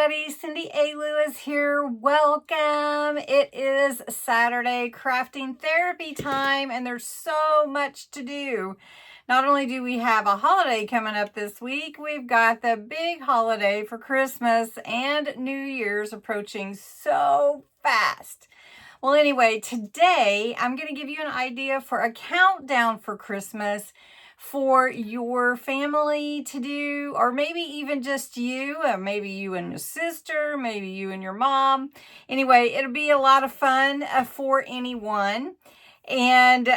everybody. Cindy A. Lewis here. Welcome. It is Saturday crafting therapy time, and there's so much to do. Not only do we have a holiday coming up this week, we've got the big holiday for Christmas and New Year's approaching so fast. Well, anyway, today I'm going to give you an idea for a countdown for Christmas for your family to do, or maybe even just you, or maybe you and your sister, maybe you and your mom. Anyway, it'll be a lot of fun for anyone. And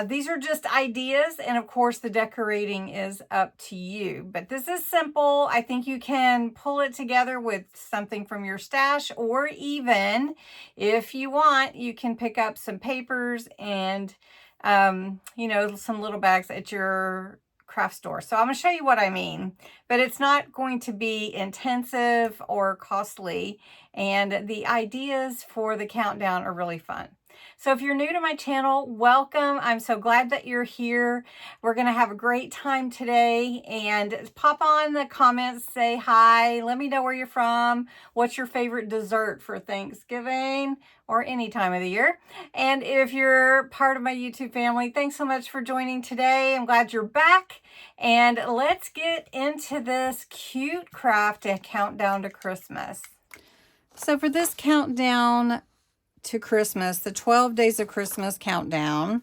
these are just ideas, and of course the decorating is up to you. But this is simple. I think you can pull it together with something from your stash, or even if you want, you can pick up some papers and some little bags at your craft store. So I'm going to show you what I mean, but it's not going to be intensive or costly. And the ideas for the countdown are really fun. So if you're new to my channel, welcome. I'm so glad that you're here. We're going to have a great time today, and pop on the comments, say hi, let me know where you're from, what's your favorite dessert for Thanksgiving or any time of the year. And if you're part of my YouTube family, thanks so much for joining today. I'm glad you're back, and let's get into this cute craft to countdown to Christmas. So for this countdown to Christmas, the 12 days of Christmas countdown,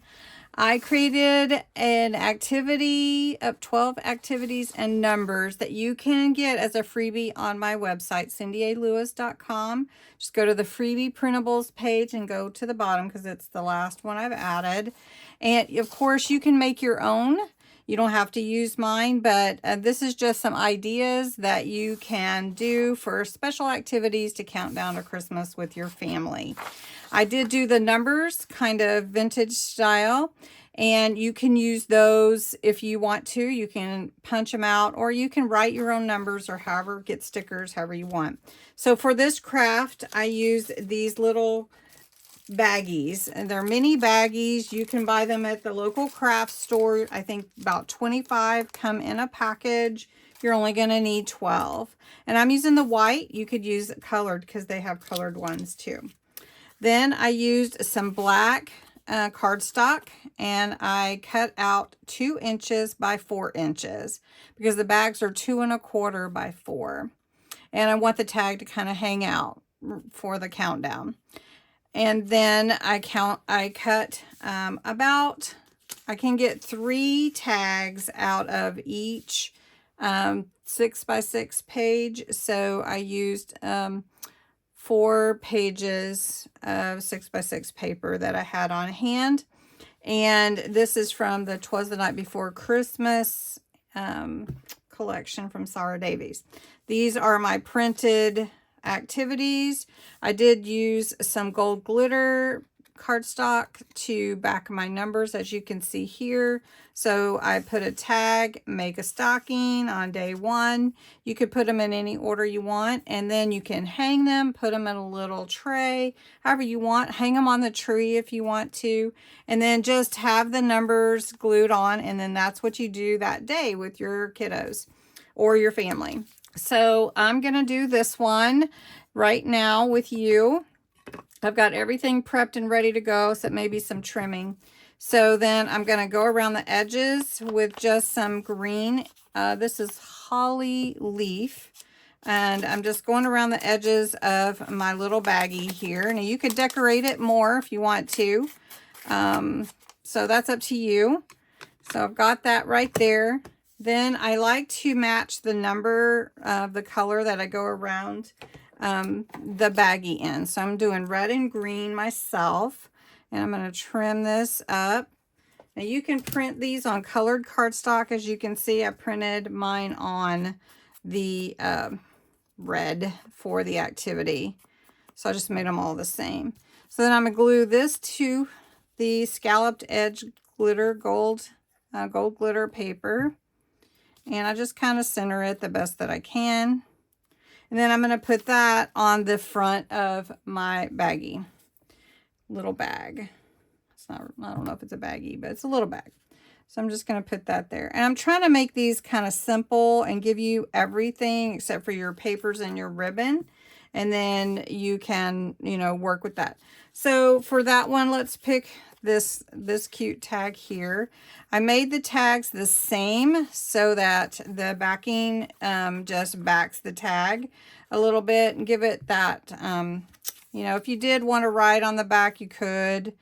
I created an activity of 12 activities and numbers that you can get as a freebie on my website, cindyaLewis.com. Just go to the freebie printables page and go to the bottom because it's the last one I've added. And of course you can make your own. You don't have to use mine, but this is just some ideas that you can do for special activities to count down to Christmas with your family. I did do the numbers kind of vintage style, and you can use those if you want to. You can punch them out, or you can write your own numbers, or however, get stickers, however you want. So for this craft, I use these little baggies, and they're mini baggies. You can buy them at the local craft store. I think about 25 come in a package. You're only going to need 12. And I'm using the white. You could use colored because they have colored ones too. Then I used some black cardstock, and I cut out 2 inches by 4 inches because the bags are 2 1/4 by 4. And I want the tag to kind of hang out for the countdown. And then I cut about, I can get 3 tags out of each 6 by 6 page. So I used 4 pages of 6 by 6 paper that I had on hand. And this is from the 'Twas the Night Before Christmas collection from Sarah Davies. These are my printed activities. I did use some gold glitter cardstock to back my numbers, as you can see here. So I put a tag, make a stocking on day 1. You could put them in any order you want, and then you can hang them, put them in a little tray, however you want. Hang them on the tree if you want to, and then just have the numbers glued on, and then that's what you do that day with your kiddos or your family. So I'm going to do this one right now with you. I've got everything prepped and ready to go, except maybe some trimming. So then I'm going to go around the edges with just some green. This is holly leaf. And I'm just going around the edges of my little baggie here. Now you could decorate it more if you want to. So that's up to you. So I've got that right there. Then I like to match the number of the color that I go around the baggie in. So I'm doing red and green myself, and I'm going to trim this up. Now you can print these on colored cardstock. As you can see, I printed mine on the red for the activity. So I just made them all the same. So then I'm going to glue this to the scalloped edge glitter gold glitter paper. And I just kind of center it the best that I can. And then I'm going to put that on the front of my baggie. Little bag. It's not, I don't know if it's a baggie, but it's a little bag. So I'm just going to put that there. And I'm trying to make these kind of simple and give you everything except for your papers and your ribbon. and then you can, you know, work with that. So for that one, let's pick this cute tag here. I made the tags the same so that the backing just backs the tag a little bit and give it that, you know, if you did want to write on the back, you could.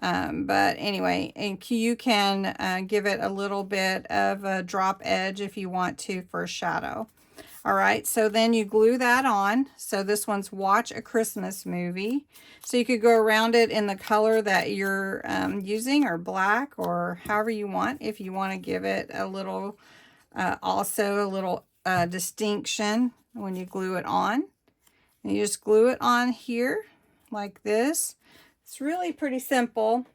But anyway, and you can give it a little bit of a drop edge if you want to for a shadow. All right, so then you glue that on. So this one's Watch a Christmas Movie. So you could go around it in the color that you're using, or black, or however you want, if you want to give it a little, also a little distinction when you glue it on. And you just glue it on here like this. It's really pretty simple.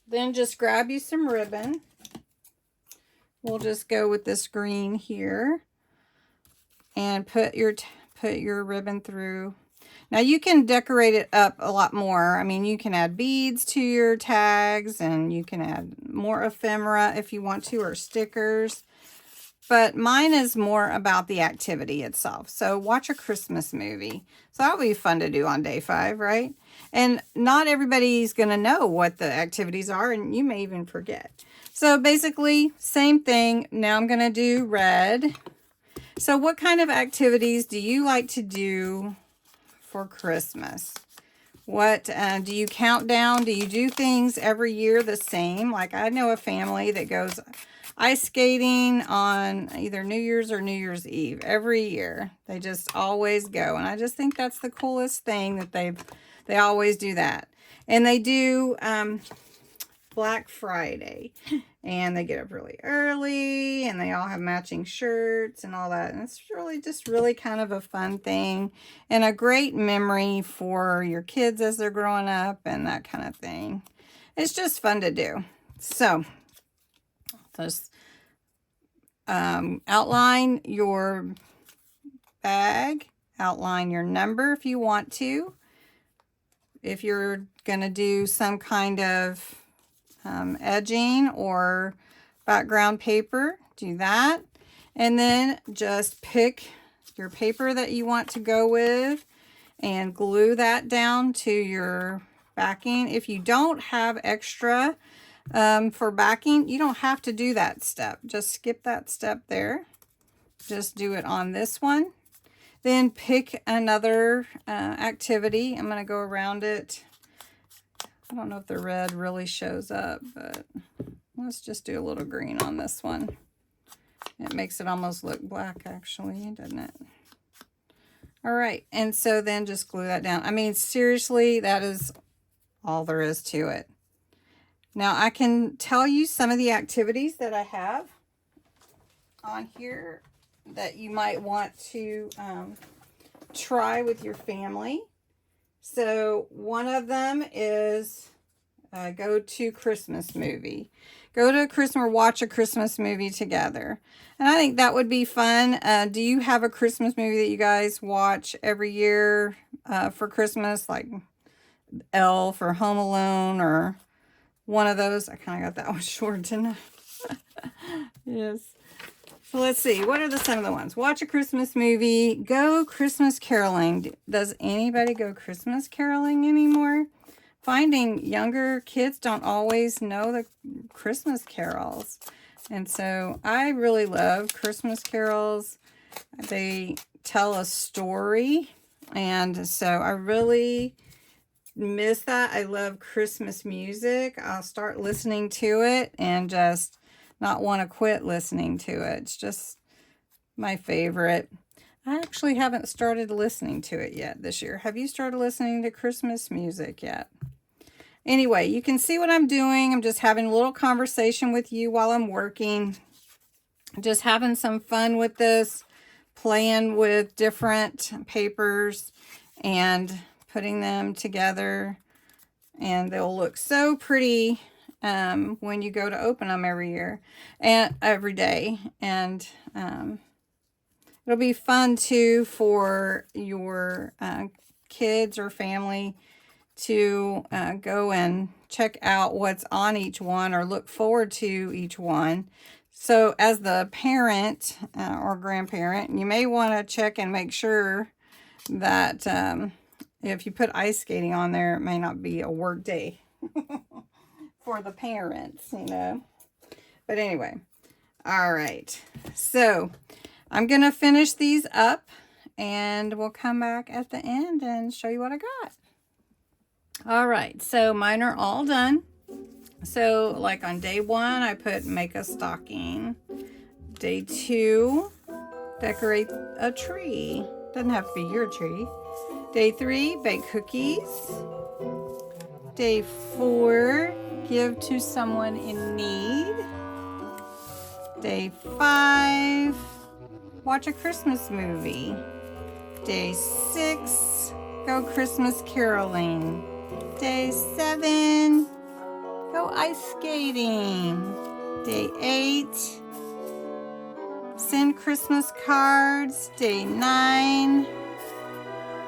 Then just grab you some ribbon. We'll just go with this green here and put your ribbon through. Now you can decorate it up a lot more. I mean, you can add beads to your tags, and you can add more ephemera if you want to, or stickers. But mine is more about the activity itself. So watch a Christmas movie. So that'll be fun to do on day 5, right? And not everybody's going to know what the activities are, and you may even forget. So basically, same thing. Now I'm going to do red. So what kind of activities do you like to do for Christmas? What do you count down? Do you do things every year the same? Like, I know a family that goes ice skating on either New Year's or New Year's Eve every year. They just always go, and I just think that's the coolest thing that they always do that. And they do Black Friday, and they get up really early, and they all have matching shirts and all that, and it's really just really kind of a fun thing and a great memory for your kids as they're growing up and that kind of thing. It's just fun to do. So just outline your bag, outline your number if you want to. If you're going to do some kind of edging or background paper, do that. And then just pick your paper that you want to go with and glue that down to your backing. If you don't have extra for backing, you don't have to do that step. Just skip that step there. Just do it on this one. Then pick another activity. I'm going to go around it. I don't know if the red really shows up, but let's just do a little green on this one. It makes it almost look black, actually, doesn't it? All right, and so then just glue that down. I mean, seriously, that is all there is to it. Now, I can tell you some of the activities that I have on here that you might want to try with your family. So one of them is go to Christmas movie. Go to a Christmas or watch a Christmas movie together. And I think that would be fun. Do you have a Christmas movie that you guys watch every year for Christmas? Like Elf or Home Alone or one of those? I kind of got that one short, didn't I? Yes. So let's see. What are some of the ones? Watch a Christmas movie. Go Christmas caroling. Does anybody go Christmas caroling anymore? Finding younger kids don't always know the Christmas carols. And so I really love Christmas carols. They tell a story. And so I really miss that. I love Christmas music. I'll start listening to it and just not want to quit listening to it. It's just my favorite. I actually haven't started listening to it yet this year. Have you started listening to Christmas music yet? Anyway, you can see what I'm doing. I'm just having a little conversation with you while I'm working. Just having some fun with this, playing with different papers and putting them together. And they'll look so pretty when you go to open them every year and every day. And it'll be fun too for your kids or family to go and check out what's on each one or look forward to each one. So as the parent or grandparent, you may want to check and make sure that if you put ice skating on there, it may not be a work day for the parents, you know. But anyway, all right. So I'm going to finish these up and we'll come back at the end and show you what I got. All right, so mine are all done. So like on day 1, I put make a stocking. Day 2, decorate a tree. Doesn't have to be your tree. Day 3, bake cookies. Day 4, give to someone in need. Day 5, watch a Christmas movie. Day 6, go Christmas caroling. Day 7, go ice skating. Day 8, send Christmas cards. Day 9,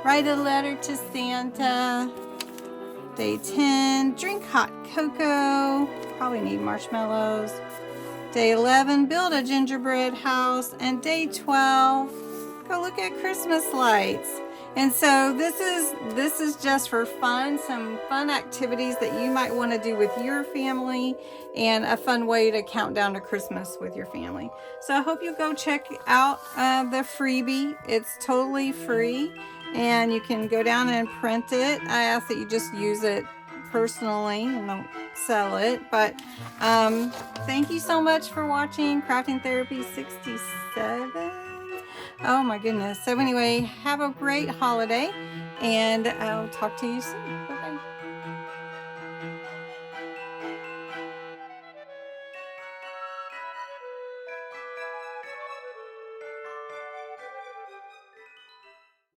write a letter to Santa. Day 10, drink hot cocoa. Probably need marshmallows. Day 11, build a gingerbread house. And day 12, go look at Christmas lights. And so this is just for fun, some fun activities that you might want to do with your family and a fun way to count down to Christmas with your family. So I hope you go check out the freebie. It's totally free and you can go down and print it. I ask that you just use it personally and don't sell it. But thank you so much for watching Crafting Therapy 67. Oh my goodness. So anyway, have a great holiday and I'll talk to you soon.